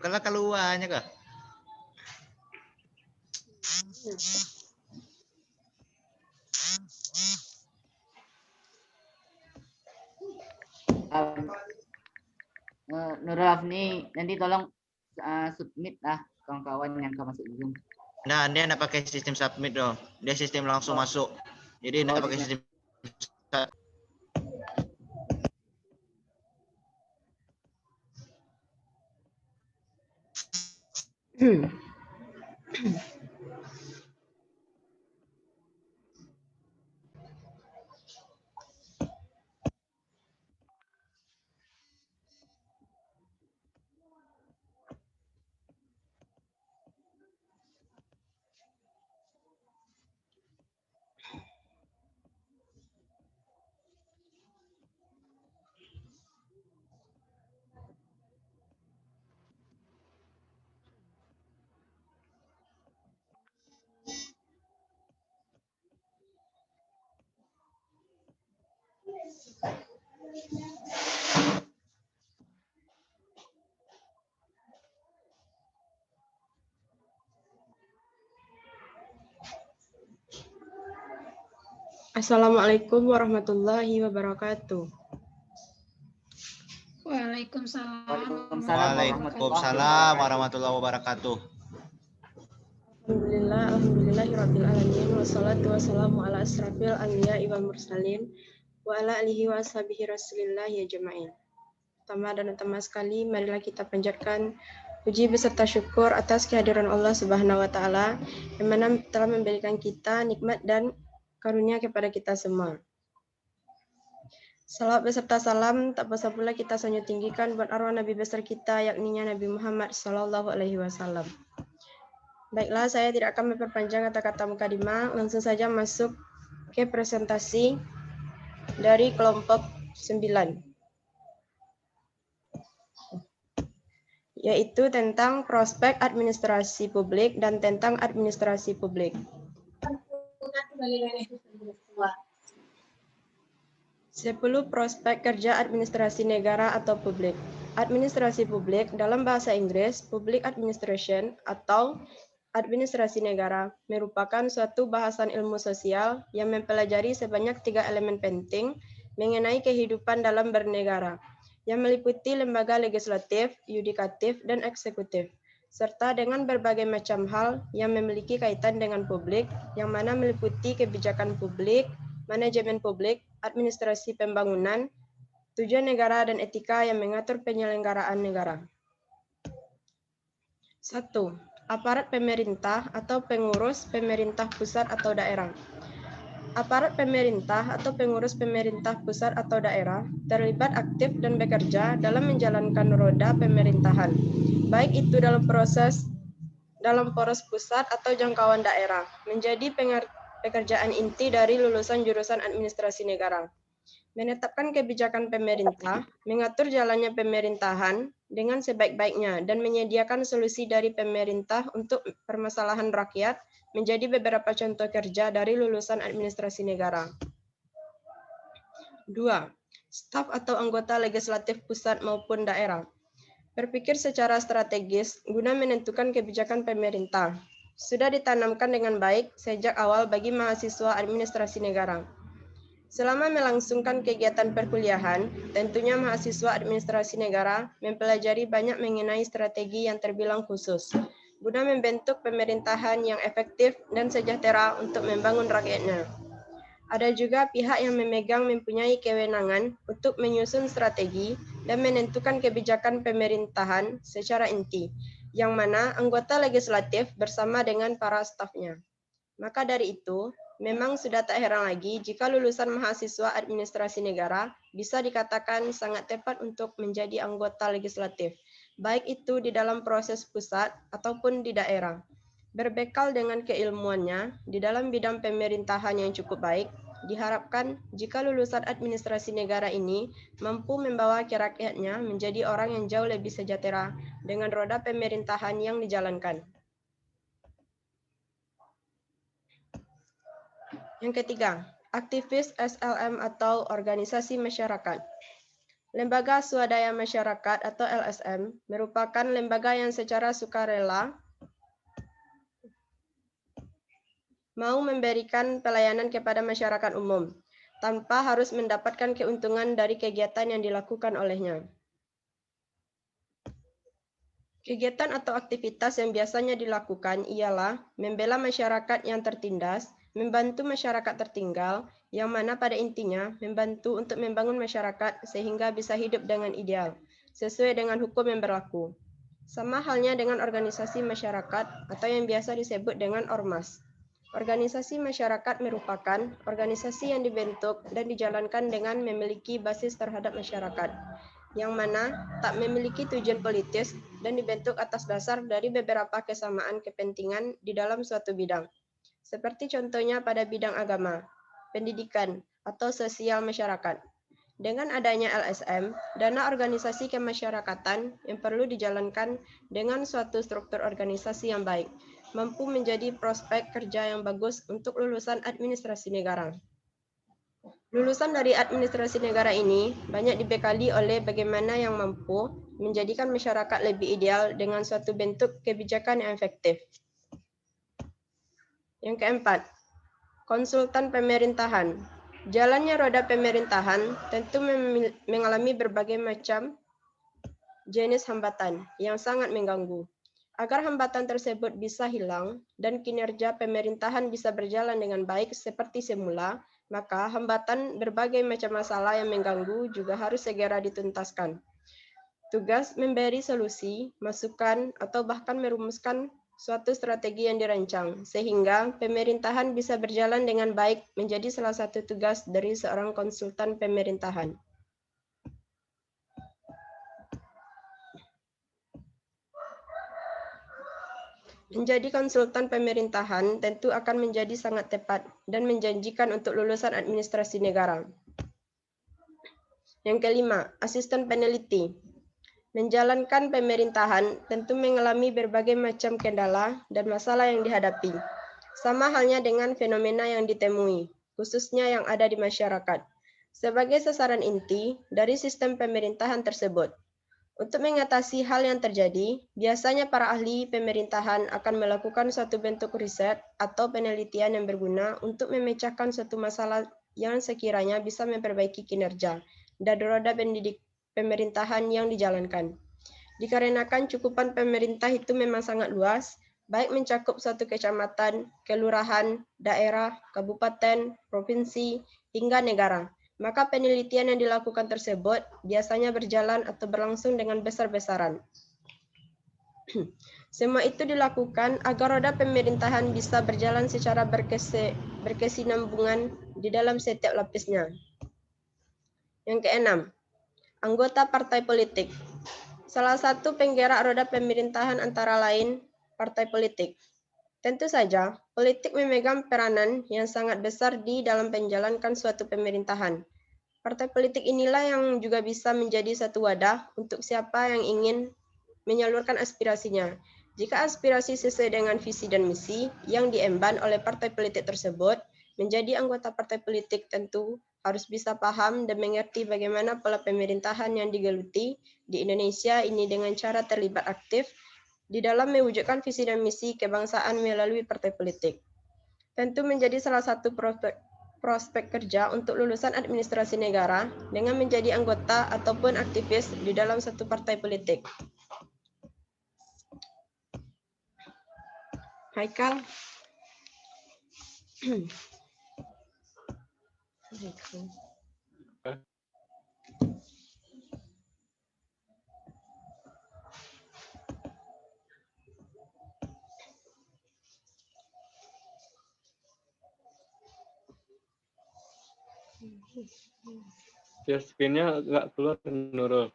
Kalau keluarnya kah? Nurul Afni, nanti tolong submit lah kawan-kawan yang akan masuk Zoom. Nah, dia nak pakai sistem submit dong. Dia sistem langsung masuk. Jadi nak pakai sistem Assalamualaikum warahmatullahi wabarakatuh. Waalaikumsalam. Waalaikumsalam warahmatullahi wabarakatuh. Alhamdulillahirabbil alamin wassalatu wassalamu ala asrafil anbiya'i wal mursalin wa ala alihi wa ashabihi rasulillah ya jama'in. Pertama dan utama sekali, marilah kita panjatkan puji beserta syukur atas kehadiran Allah Subhanahu wa taala yang mana telah memberikan kita nikmat dan karunia kepada kita semua. Salawat beserta salam tak pasal pula kita sanjung tinggikan buat arwah Nabi besar kita yakni Nabi Muhammad sallallahu alaihi wasallam. Baiklah, saya tidak akan memperpanjang kata-kata mukadimah, langsung saja masuk ke presentasi dari kelompok 9. Yaitu tentang prospek administrasi publik dan tentang administrasi publik. 10 prospek kerja administrasi negara atau publik. Administrasi publik dalam bahasa Inggris, public administration atau administrasi negara, merupakan suatu bahasan ilmu sosial yang mempelajari sebanyak 3 elemen penting mengenai kehidupan dalam bernegara, yang meliputi lembaga legislatif, yudikatif, dan eksekutif, serta dengan berbagai macam hal yang memiliki kaitan dengan publik, yang mana meliputi kebijakan publik, manajemen publik, administrasi pembangunan, tujuan negara, dan etika yang mengatur penyelenggaraan negara. 1. Aparat pemerintah atau pengurus pemerintah pusat atau daerah. Aparat pemerintah atau pengurus pemerintah pusat atau daerah terlibat aktif dan bekerja dalam menjalankan roda pemerintahan, baik itu dalam poros pusat atau jangkauan daerah, menjadi pekerjaan inti dari lulusan jurusan administrasi negara. Menetapkan kebijakan pemerintah, mengatur jalannya pemerintahan dengan sebaik-baiknya, dan menyediakan solusi dari pemerintah untuk permasalahan rakyat menjadi beberapa contoh kerja dari lulusan administrasi negara. 2. Staf atau anggota legislatif pusat maupun daerah. Berpikir secara strategis guna menentukan kebijakan pemerintah. Sudah ditanamkan dengan baik sejak awal bagi mahasiswa administrasi negara. Selama melangsungkan kegiatan perkuliahan, tentunya mahasiswa administrasi negara mempelajari banyak mengenai strategi yang terbilang khusus, guna membentuk pemerintahan yang efektif dan sejahtera untuk membangun rakyatnya. Ada juga pihak yang mempunyai kewenangan untuk menyusun strategi dan menentukan kebijakan pemerintahan secara inti, yang mana anggota legislatif bersama dengan para stafnya. Maka dari itu, memang sudah tak heran lagi jika lulusan mahasiswa administrasi negara bisa dikatakan sangat tepat untuk menjadi anggota legislatif, baik itu di dalam proses pusat ataupun di daerah. Berbekal dengan keilmuannya di dalam bidang pemerintahan yang cukup baik, diharapkan jika lulusan administrasi negara ini mampu membawa rakyatnya menjadi orang yang jauh lebih sejahtera dengan roda pemerintahan yang dijalankan. Yang ketiga, aktivis SLM atau organisasi masyarakat. Lembaga Swadaya Masyarakat atau LSM merupakan lembaga yang secara sukarela mau memberikan pelayanan kepada masyarakat umum tanpa harus mendapatkan keuntungan dari kegiatan yang dilakukan olehnya. Kegiatan atau aktivitas yang biasanya dilakukan ialah membela masyarakat yang tertindas, membantu masyarakat tertinggal, yang mana pada intinya membantu untuk membangun masyarakat sehingga bisa hidup dengan ideal, sesuai dengan hukum yang berlaku. Sama halnya dengan organisasi masyarakat atau yang biasa disebut dengan ormas. Organisasi masyarakat merupakan organisasi yang dibentuk dan dijalankan dengan memiliki basis terhadap masyarakat, yang mana tak memiliki tujuan politis dan dibentuk atas dasar dari beberapa kesamaan kepentingan di dalam suatu bidang. Seperti contohnya pada bidang agama, pendidikan, atau sosial masyarakat. Dengan adanya LSM, dana organisasi kemasyarakatan yang perlu dijalankan dengan suatu struktur organisasi yang baik, mampu menjadi prospek kerja yang bagus untuk lulusan administrasi negara. Lulusan dari administrasi negara ini banyak dibekali oleh bagaimana yang mampu menjadikan masyarakat lebih ideal dengan suatu bentuk kebijakan yang efektif. Yang keempat, konsultan pemerintahan. Jalannya roda pemerintahan tentu mengalami berbagai macam jenis hambatan yang sangat mengganggu. Agar hambatan tersebut bisa hilang dan kinerja pemerintahan bisa berjalan dengan baik seperti semula, maka hambatan berbagai macam masalah yang mengganggu juga harus segera dituntaskan. Tugas memberi solusi, masukan, atau bahkan merumuskan suatu strategi yang dirancang, sehingga pemerintahan bisa berjalan dengan baik menjadi salah satu tugas dari seorang konsultan pemerintahan. Menjadi konsultan pemerintahan tentu akan menjadi sangat tepat dan menjanjikan untuk lulusan administrasi negara. Yang kelima, asisten peneliti. Menjalankan pemerintahan tentu mengalami berbagai macam kendala dan masalah yang dihadapi. Sama halnya dengan fenomena yang ditemui, khususnya yang ada di masyarakat, sebagai sasaran inti dari sistem pemerintahan tersebut. Untuk mengatasi hal yang terjadi, biasanya para ahli pemerintahan akan melakukan suatu bentuk riset atau penelitian yang berguna untuk memecahkan suatu masalah yang sekiranya bisa memperbaiki kinerja dan roda pemerintahan yang dijalankan. Dikarenakan cakupan pemerintah itu memang sangat luas, baik mencakup suatu kecamatan, kelurahan, daerah, kabupaten, provinsi, hingga negara. Maka penelitian yang dilakukan tersebut biasanya berjalan atau berlangsung dengan besar-besaran. Semua itu dilakukan agar roda pemerintahan bisa berjalan secara berkesinambungan di dalam setiap lapisnya. Yang keenam, anggota partai politik. Salah satu penggerak roda pemerintahan antara lain partai politik. Tentu saja, politik memegang peranan yang sangat besar di dalam menjalankan suatu pemerintahan. Partai politik inilah yang juga bisa menjadi satu wadah untuk siapa yang ingin menyalurkan aspirasinya. Jika aspirasi sesuai dengan visi dan misi yang diemban oleh partai politik tersebut, menjadi anggota partai politik tentu harus bisa paham dan mengerti bagaimana pola pemerintahan yang digeluti di Indonesia ini dengan cara terlibat aktif di dalam mewujudkan visi dan misi kebangsaan melalui partai politik. Tentu menjadi salah satu prospek kerja untuk lulusan administrasi negara dengan menjadi anggota ataupun aktivis di dalam satu partai politik. Haikal. Share screen-nya nggak keluar, Nurul.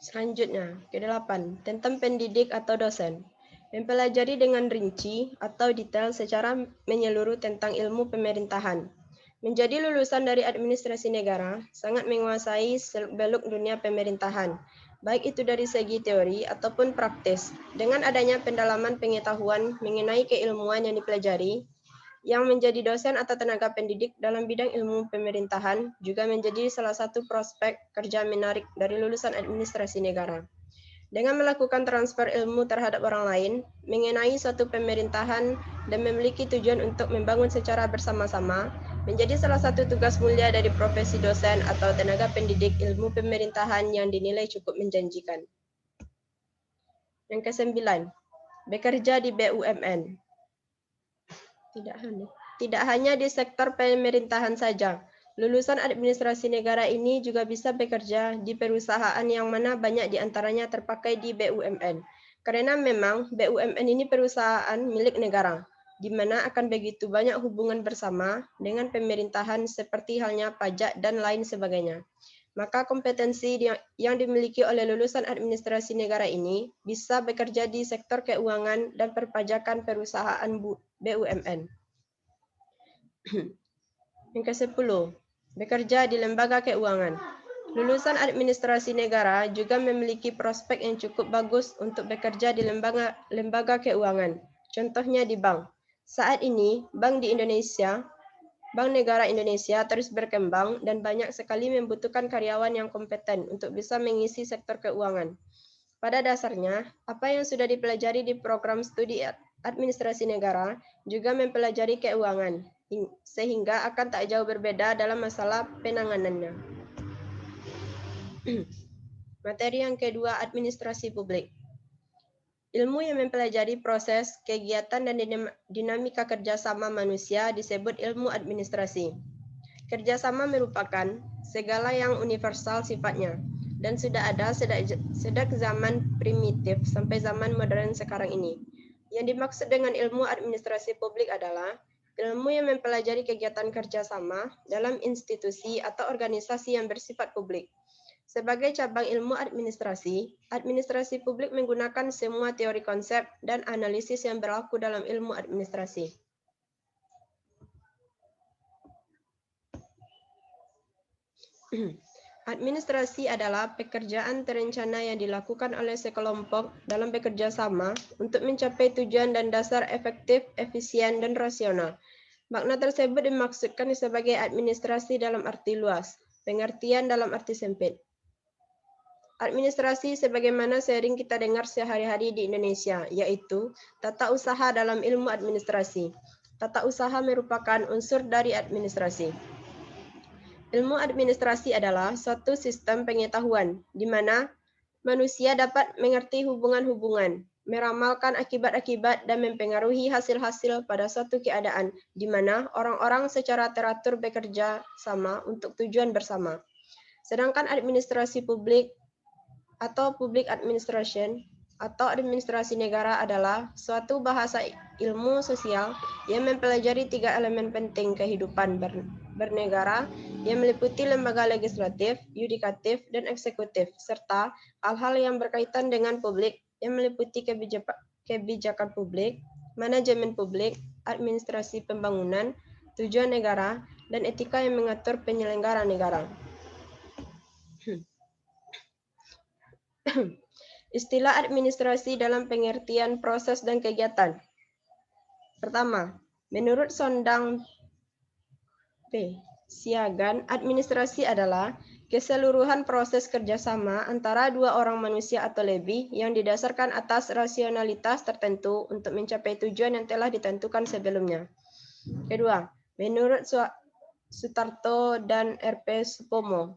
Selanjutnya, ke-8, tentang pendidik atau dosen. Mempelajari dengan rinci atau detail secara menyeluruh tentang ilmu pemerintahan. Menjadi lulusan dari administrasi negara sangat menguasai seluk-beluk dunia pemerintahan, baik itu dari segi teori ataupun praktis. Dengan adanya pendalaman pengetahuan mengenai keilmuan yang dipelajari, yang menjadi dosen atau tenaga pendidik dalam bidang ilmu pemerintahan juga menjadi salah satu prospek kerja menarik dari lulusan administrasi negara. Dengan melakukan transfer ilmu terhadap orang lain mengenai suatu pemerintahan dan memiliki tujuan untuk membangun secara bersama-sama, menjadi salah satu tugas mulia dari profesi dosen atau tenaga pendidik ilmu pemerintahan yang dinilai cukup menjanjikan. Yang kesembilan, bekerja di BUMN. Tidak hanya di sektor pemerintahan saja, lulusan administrasi negara ini juga bisa bekerja di perusahaan yang mana banyak diantaranya terpakai di BUMN. Karena memang BUMN ini perusahaan milik negara, di mana akan begitu banyak hubungan bersama dengan pemerintahan seperti halnya pajak dan lain sebagainya. Maka kompetensi yang dimiliki oleh lulusan administrasi negara ini bisa bekerja di sektor keuangan dan perpajakan perusahaan BUMN. Yang ke-10, bekerja di lembaga keuangan. Lulusan administrasi negara juga memiliki prospek yang cukup bagus untuk bekerja di lembaga keuangan. Contohnya di bank. Saat ini, bank negara Indonesia terus berkembang dan banyak sekali membutuhkan karyawan yang kompeten untuk bisa mengisi sektor keuangan. Pada dasarnya, apa yang sudah dipelajari di program studi administrasi negara juga mempelajari keuangan, sehingga akan tak jauh berbeda dalam masalah penanganannya. Materi yang kedua, administrasi publik. Ilmu yang mempelajari proses, kegiatan, dan dinamika kerjasama manusia disebut ilmu administrasi. Kerjasama merupakan segala yang universal sifatnya, dan sudah ada sejak zaman primitif sampai zaman modern sekarang ini. Yang dimaksud dengan ilmu administrasi publik adalah ilmu yang mempelajari kegiatan kerjasama dalam institusi atau organisasi yang bersifat publik. Sebagai cabang ilmu administrasi publik menggunakan semua teori konsep dan analisis yang berlaku dalam ilmu administrasi. Administrasi adalah pekerjaan terencana yang dilakukan oleh sekelompok dalam bekerja sama untuk mencapai tujuan dan dasar efektif, efisien, dan rasional. Makna tersebut dimaksudkan sebagai administrasi dalam arti luas, pengertian dalam arti sempit. Administrasi sebagaimana sering kita dengar sehari-hari di Indonesia, yaitu tata usaha dalam ilmu administrasi. Tata usaha merupakan unsur dari administrasi. Ilmu administrasi adalah suatu sistem pengetahuan di mana manusia dapat mengerti hubungan-hubungan, meramalkan akibat-akibat, dan mempengaruhi hasil-hasil pada suatu keadaan di mana orang-orang secara teratur bekerja sama untuk tujuan bersama. Sedangkan administrasi publik atau public administration atau administrasi negara adalah suatu bahasa ilmu sosial yang mempelajari 3 elemen penting kehidupan bernegara yang meliputi lembaga legislatif, yudikatif, dan eksekutif, serta hal-hal yang berkaitan dengan publik yang meliputi kebijakan publik, manajemen publik, administrasi pembangunan, tujuan negara, dan etika yang mengatur penyelenggara negara. Istilah administrasi dalam pengertian proses dan kegiatan. Pertama, menurut Sondang P. Siagan, administrasi adalah keseluruhan proses kerjasama antara dua orang manusia atau lebih yang didasarkan atas rasionalitas tertentu untuk mencapai tujuan yang telah ditentukan sebelumnya. Kedua, menurut Sutarto dan R.P. Supomo,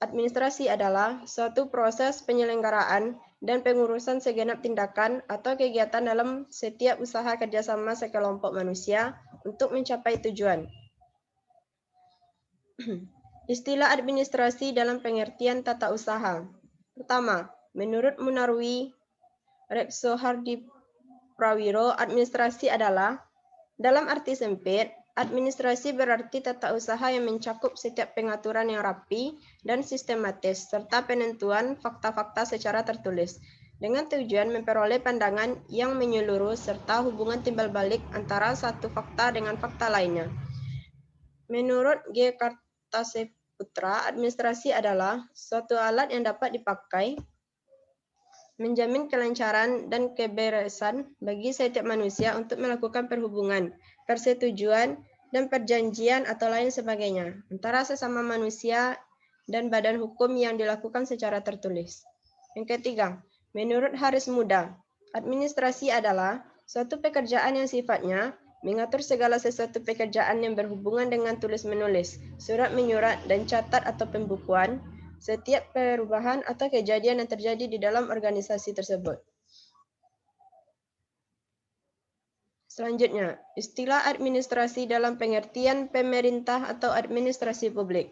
administrasi adalah suatu proses penyelenggaraan dan pengurusan segenap tindakan atau kegiatan dalam setiap usaha kerjasama sekelompok manusia untuk mencapai tujuan. Istilah administrasi dalam pengertian tata usaha. Pertama, menurut Munarwi Rekso Hardi Prawiro, administrasi adalah, dalam arti sempit, administrasi berarti tata usaha yang mencakup setiap pengaturan yang rapi dan sistematis, serta penentuan fakta-fakta secara tertulis, dengan tujuan memperoleh pandangan yang menyeluruh serta hubungan timbal balik antara satu fakta dengan fakta lainnya. Menurut G. Kartaseputra, administrasi adalah suatu alat yang dapat dipakai menjamin kelancaran dan keberesan bagi setiap manusia untuk melakukan perhubungan, persetujuan, dan perjanjian atau lain sebagainya antara sesama manusia dan badan hukum yang dilakukan secara tertulis. Yang ketiga, menurut Haris Muda, administrasi adalah suatu pekerjaan yang sifatnya mengatur segala sesuatu pekerjaan yang berhubungan dengan tulis-menulis, surat-menyurat, dan catat atau pembukuan, setiap perubahan atau kejadian yang terjadi di dalam organisasi tersebut. Selanjutnya, istilah administrasi dalam pengertian pemerintah atau administrasi publik.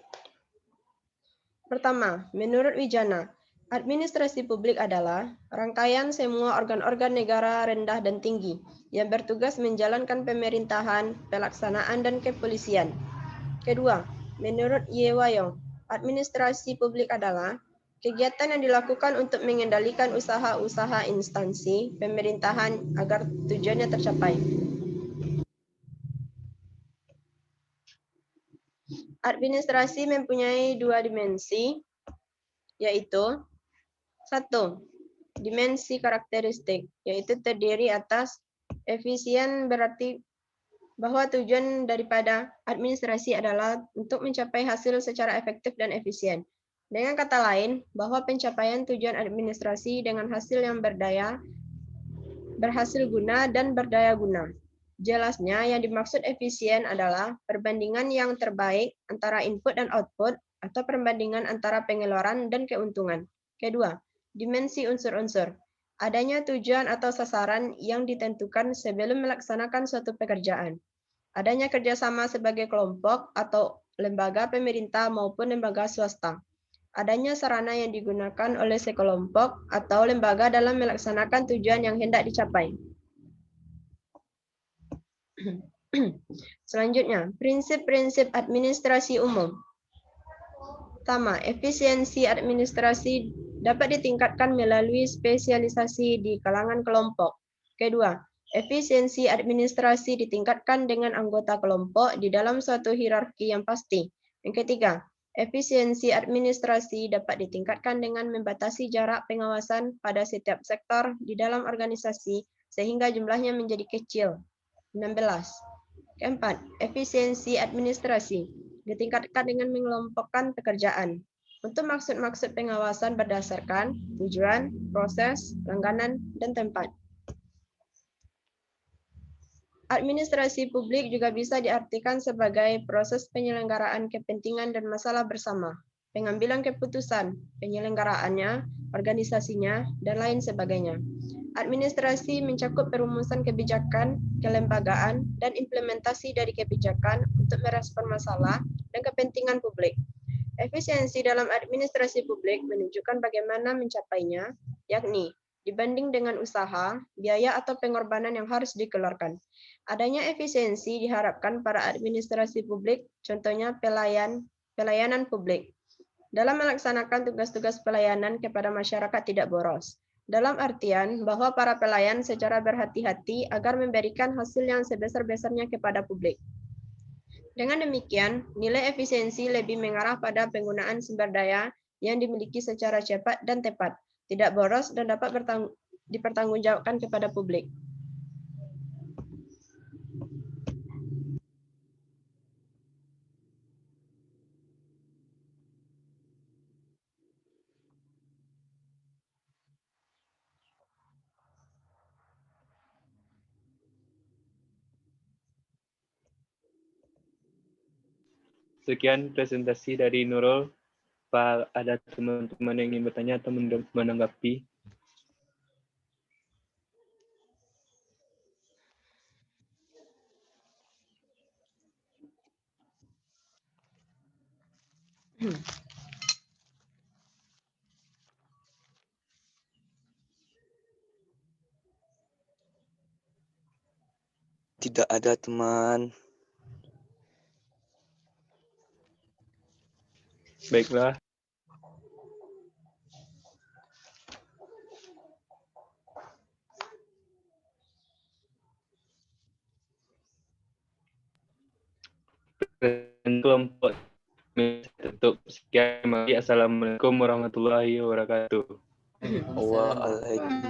Pertama, menurut Wijana, administrasi publik adalah rangkaian semua organ-organ negara rendah dan tinggi yang bertugas menjalankan pemerintahan, pelaksanaan, dan kepolisian. Kedua, menurut Ye Wayong, administrasi publik adalah kegiatan yang dilakukan untuk mengendalikan usaha-usaha instansi pemerintahan agar tujuannya tercapai. Administrasi mempunyai dua dimensi, yaitu satu, dimensi karakteristik, yaitu terdiri atas efisien, berarti bahwa tujuan daripada administrasi adalah untuk mencapai hasil secara efektif dan efisien. Dengan kata lain, bahwa pencapaian tujuan administrasi dengan hasil yang berhasil guna dan berdaya guna. Jelasnya, yang dimaksud efisien adalah perbandingan yang terbaik antara input dan output atau perbandingan antara pengeluaran dan keuntungan. Kedua, dimensi unsur-unsur. Adanya tujuan atau sasaran yang ditentukan sebelum melaksanakan suatu pekerjaan. Adanya kerjasama sebagai kelompok atau lembaga pemerintah maupun lembaga swasta. Adanya sarana yang digunakan oleh sekelompok atau lembaga dalam melaksanakan tujuan yang hendak dicapai. Selanjutnya, prinsip-prinsip administrasi umum. Pertama, efisiensi administrasi dapat ditingkatkan melalui spesialisasi di kalangan kelompok. Kedua, efisiensi administrasi ditingkatkan dengan anggota kelompok di dalam suatu hierarki yang pasti. Yang ketiga, efisiensi administrasi dapat ditingkatkan dengan membatasi jarak pengawasan pada setiap sektor di dalam organisasi sehingga jumlahnya menjadi kecil. 16. Keempat, efisiensi administrasi ditingkatkan dengan mengelompokkan pekerjaan untuk maksud-maksud pengawasan berdasarkan tujuan, proses, langganan, dan tempat. Administrasi publik juga bisa diartikan sebagai proses penyelenggaraan kepentingan dan masalah bersama, pengambilan keputusan, penyelenggaraannya, organisasinya, dan lain sebagainya. Administrasi mencakup perumusan kebijakan, kelembagaan, dan implementasi dari kebijakan untuk merespon masalah dan kepentingan publik. Efisiensi dalam administrasi publik menunjukkan bagaimana mencapainya, yakni dibanding dengan usaha, biaya atau pengorbanan yang harus dikeluarkan. Adanya efisiensi diharapkan pada administrasi publik, contohnya pelayanan publik. Dalam melaksanakan tugas-tugas pelayanan kepada masyarakat tidak boros. Dalam artian bahwa para pelayan secara berhati-hati agar memberikan hasil yang sebesar-besarnya kepada publik. Dengan demikian, nilai efisiensi lebih mengarah pada penggunaan sumber daya yang dimiliki secara cepat dan tepat, tidak boros dan dapat dipertanggungjawabkan kepada publik. Sekian presentasi dari Nurul. Apa ada teman-teman yang ingin bertanya atau menanggapi? Tidak ada, teman. Baiklah. kelompok tutup. Sekian, mari. Assalamualaikum warahmatullahi wabarakatuh. Waalaikumsalam.